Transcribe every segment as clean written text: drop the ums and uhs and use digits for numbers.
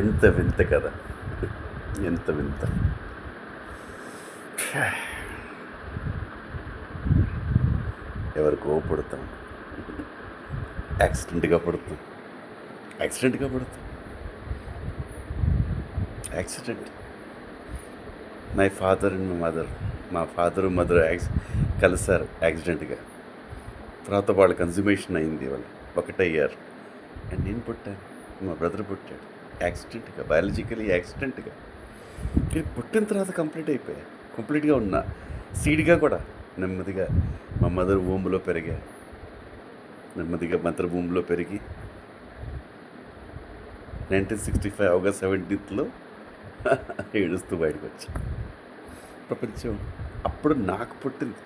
ఎంత వింత కదా, ఎంత వింత. ఎవరికో పుడతాం, యాక్సిడెంట్గా పుడతాం, యాక్సిడెంట్గా పుడతాం, accident. My father and my mother, మా ఫాదర్ మదర్ కలిసారు యాక్సిడెంట్గా. తర్వాత వాళ్ళ కన్జ్యూమేషన్ అయింది, వాళ్ళు ఒకటయ్యారు. అండ్ నేను పుట్టాను, మా బ్రదర్ పుట్టాడు యాక్సిడెంట్గా, బయాలజికలీ యాక్సిడెంట్గా. పుట్టిన తర్వాత కంప్లీట్గా ఉన్నా, సీడ్గా కూడా నెమ్మదిగా మా మదర్ భూమిలో పెరిగా, నెమ్మదిగా మదర్ భూమిలో పెరిగి 1965 ఆగస్ట్ 17th ఏడుస్తూ బయటకు వచ్చా. ప్రపంచం అప్పుడు నాకు పుట్టింది.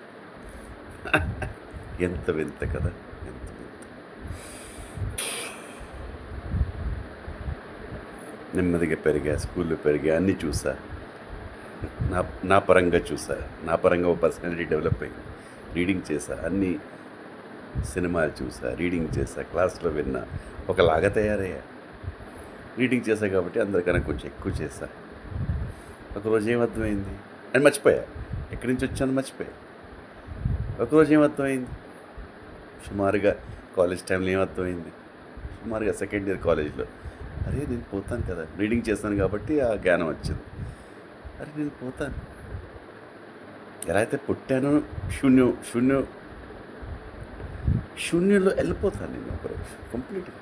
ఎంత వింత కదా, ఎంత వింత. నెమ్మదిగా పెరిగా, స్కూల్లో పెరిగా, అన్నీ చూసా, నా పరంగా చూసా, నా పరంగా ఒక పర్సనాలిటీ డెవలప్ అయింది. రీడింగ్ చేశా, అన్ని సినిమాలు చూసా, రీడింగ్ చేశా, క్లాస్లో విన్నా, ఒకలాగా తయారయ్యా. రీడింగ్ చేశా కాబట్టి అందరికన్నా కొంచెం ఎక్కువ చేశా. ఒకరోజు ఏమర్థమైంది అని మర్చిపోయా, ఎక్కడి నుంచి వచ్చాను మర్చిపోయా. ఒకరోజు ఏమర్థమైంది, సుమారుగా కాలేజ్ టైంలో ఏమర్థమైంది, సుమారుగా సెకండ్ ఇయర్ కాలేజ్లో, అరే నేను పోతాను కదా, రీడింగ్ చేస్తాను కాబట్టి ఆ జ్ఞానం వచ్చింది. అరే నేను పోతాను, ఎలా అయితే పుట్టానో శూన్యంలో వెళ్ళిపోతాను నేను ఒకరోజు కంప్లీట్గా.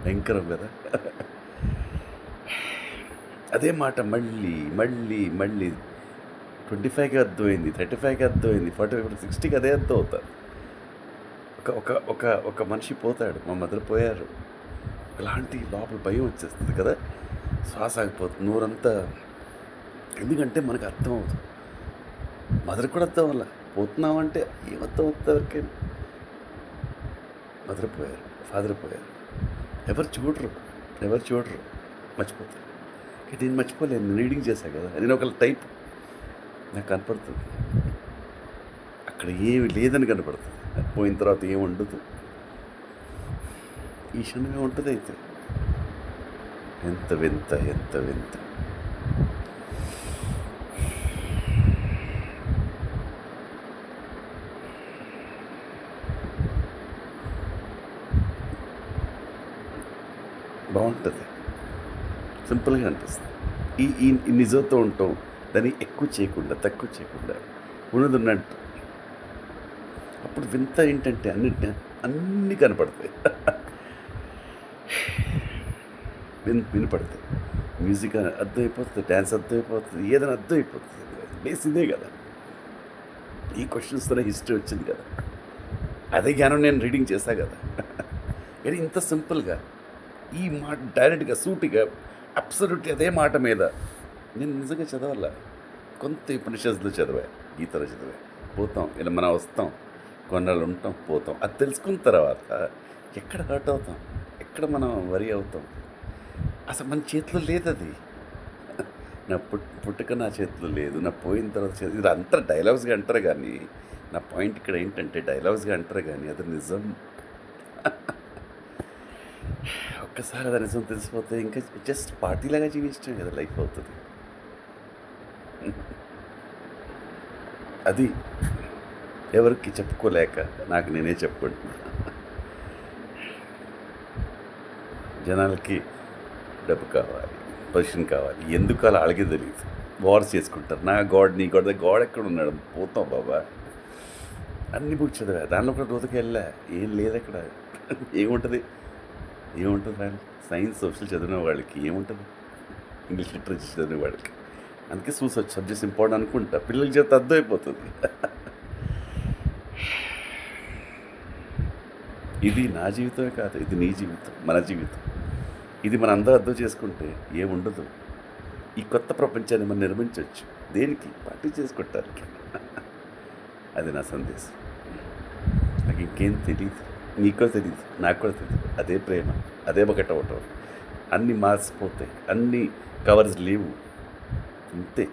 భయంకరం కదా. అదే మాట మళ్ళీ మళ్ళీ మళ్ళీ 25కి అర్థమైంది, 35కి అర్థమైంది, 45, 60కి అదే అర్థం అవుతారు. ఒక ఒక ఒక మనిషి పోతాడు, మా మదర్ పోయారు, ఒకలాంటి లోపల భయం వచ్చేస్తుంది కదా, శ్వాస ఆగిపోతుంది, నోరంతా. ఎందుకంటే మనకు అర్థం అవుతుంది, మదర్ కూడా అర్థం వల్ల పోతున్నామంటే ఏమర్థం అవుతుంది ఎవరికైనా. మదర్ పోయారు, ఫాదర్ పోయారు, ఎవరు చూడరు, మర్చిపోతారు. నేను మర్చిపోలేను, నేను రీడింగ్ చేశాను కదా, నేను ఒక టైప్, నాకు కనపడుతుంది అక్కడ ఏమి లేదని కనపడుతుంది. పోయిన తర్వాత ఏమి ఉండదు, ఈ క్షణమే ఉంటుంది. అయితే ఎంత వింత, ఎంత వింత. బాగుంటుంది, సింపుల్గా అనిపిస్తుంది. ఈ నిజంతో ఉంటాం, దాన్ని ఎక్కువ చేయకుండా, తక్కువ చేయకుండా, ఉన్నది ఉన్నట్టు. అప్పుడు వింత ఏంటంటే అన్నీ కనపడతాయి, వినపడతాయి. మ్యూజిక్ అర్థమైపోతుంది, డ్యాన్స్ అర్థమైపోతుంది, ఏదైనా అర్థమైపోతుంది. బేసిదే కదా, ఈ క్వశ్చన్స్తోనే హిస్టరీ వచ్చింది కదా, అదే జ్ఞానం నేను రీడింగ్ చేశా కదా. కానీ ఇంత సింపుల్గా ఈ మాట డైరెక్ట్గా సూటిగా అబ్సల్యూట్లీ అదే మాట మీద నేను నిజంగా చదవాల. కొంత ఉపనిషత్తులు చదివా, గీతలు చదివా, పోతాం, ఇలా మనం వస్తాం, కొన్నాళ్ళు ఉంటాం, పోతాం. అది తెలుసుకున్న తర్వాత ఎక్కడ హర్ట్ అవుతాం, ఎక్కడ మనం వరి అవుతాం, అసలు మన చేతిలో లేదు అది. నా పుట్టుక నా చేతిలో లేదు, నా పోయిన తర్వాత ఇది అంతా డైలాగ్స్గా అంటారు. కానీ నా పాయింట్ ఇక్కడ ఏంటంటే, డైలాగ్స్గా అంటారు కానీ అది నిజం. ఒక్కసారి అది నిజం తెలిసిపోతే ఇంకా జస్ట్ పార్టీలాగా జీవించడం కదా లైఫ్ అవుతుంది. అది ఎవరికి చెప్పుకోలేక నాకు నేనే చెప్పుకుంటున్నా. జనాలకి డబ్బు కావాలి, పొజిషన్ కావాలి, ఎందుకు అలా అడిగే తెలియదు, వార్స్ చేసుకుంటారు. నా గాడ్, నీ గాడ్, గాడ్ ఎక్కడ ఉన్నాడు, పోతాం బాబా. అన్ని బుక్ చదివా, దానిలో కూడా రోజుకి వెళ్ళా, ఏం లేదు అక్కడ. ఏముంటుంది రాని సైన్స్, సోషల్ చదివిన వాళ్ళకి ఏముంటుంది, ఇంగ్లీష్ లిటరేచర్ చదివిన వాళ్ళకి. అందుకే సబ్జెక్ట్స్ ఇంపార్టెంట్ అనుకుంటా, పిల్లలకి చేత అర్థమైపోతుంది. ఇది నా జీవితమే కాదు, ఇది నీ జీవితం, మన జీవితం. ఇది మన అందరూ అర్థం చేసుకుంటే ఏముండదు. ఈ కొత్త ప్రపంచాన్ని మనం నిర్మించవచ్చు. దేనికి? పార్టీ చేసుకుంటారు. అది నా సందేశం. నాకు ఇంకేం తెలియదు, నీకు కూడా తెలియదు, నాకు కూడా తెలియదు. అదే ప్రేమ, అదే ఒకటవటం. అన్నీ మార్చిపోతాయి, అన్నీ కవర్స్ లేవు, అంతే.